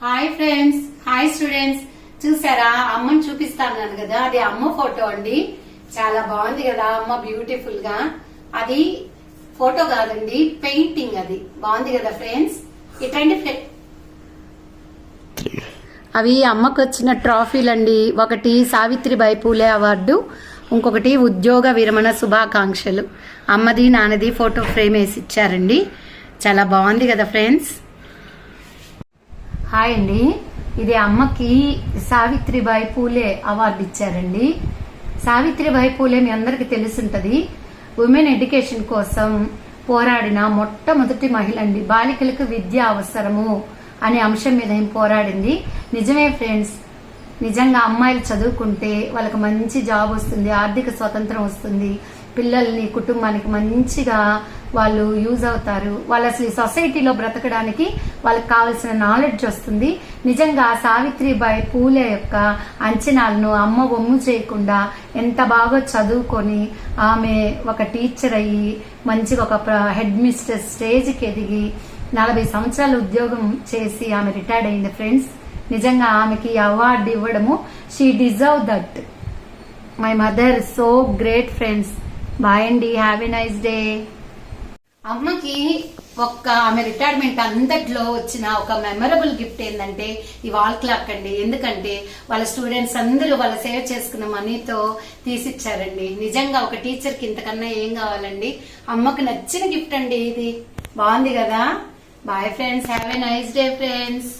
Hi friends, hi students. చూసారా, అమ్మని చూపిస్తాను కదా, అది అమ్మ ఫోటో అండి. చాలా బాగుంది కదా అమ్మ, బ్యూటిఫుల్ గా. అది ఫోటో కాదండి, పెయింటింగ్. అది బాగుంది కదా ఫ్రెండ్స్. ఇట్లాంటి అవి అమ్మకు వచ్చిన ట్రాఫీలండి. ఒకటి సావిత్రిబాయి పూలే అవార్డు, ఇంకొకటి ఉద్యోగ విరమణ శుభాకాంక్షలు. అమ్మది నాన్నది ఫోటో ఫ్రేమ్ వేసి ఇచ్చారండి. చాలా బాగుంది కదా ఫ్రెండ్స్. హాయ్ అండి, ఇది అమ్మకి సావిత్రిబాయి పూలే అవార్డు ఇచ్చారండి. సావిత్రిబాయి పూలే మీ అందరికి తెలుసుంటది. ఉమెన్ ఎడ్యుకేషన్ కోసం పోరాడిన మొట్టమొదటి మహిళ అండి. బాలికలకు విద్య అవసరము అనే అంశం మీద ఏం పోరాడింది. నిజమే ఫ్రెండ్స్, నిజంగా అమ్మాయిలు చదువుకుంటే వాళ్ళకి మంచి జాబ్ వస్తుంది, ఆర్థిక స్వతంత్రం వస్తుంది, పిల్లల్ని కుటుంబానికి మంచిగా వాళ్ళు యూజ్ అవుతారు. వాళ్ళు అసలు ఈ సొసైటీలో బ్రతకడానికి వాళ్ళకి కావాల్సిన నాలెడ్జ్ వస్తుంది. నిజంగా సావిత్రిబాయి పూలే యొక్క అంచనాలను అమ్మ ఒమ్ము చేయకుండా ఎంత బాగా చదువుకొని ఆమె ఒక టీచర్ అయ్యి మంచిగా ఒక హెడ్ మిస్ట్రెస్ స్టేజ్కి ఎదిగి 40 సంవత్సరాలు ఉద్యోగం చేసి ఆమె రిటైర్డ్ అయింది ఫ్రెండ్స్. నిజంగా ఆమెకి అవార్డు ఇవ్వడము, she deserve that. My mother so great friends. Bye అండి, హ్యావ్ ఎ నైస్ డే. అమ్మకి ఆమె రిటైర్మెంట్ అంతట్లో వచ్చిన ఒక మెమరబుల్ గిఫ్ట్ ఏంటంటే ఈ వాల్ క్లాక్ అండి. ఎందుకంటే వాళ్ళ స్టూడెంట్స్ అందరూ వాళ్ళ సేవ్ చేసుకున్న మనీతో తీసిచ్చారండి. నిజంగా ఒక టీచర్ కి ఇంతకన్నా ఏం కావాలండి. అమ్మకు నచ్చిన గిఫ్ట్ అండి ఇది. బాగుంది కదా. Bye friends, have a nice day friends.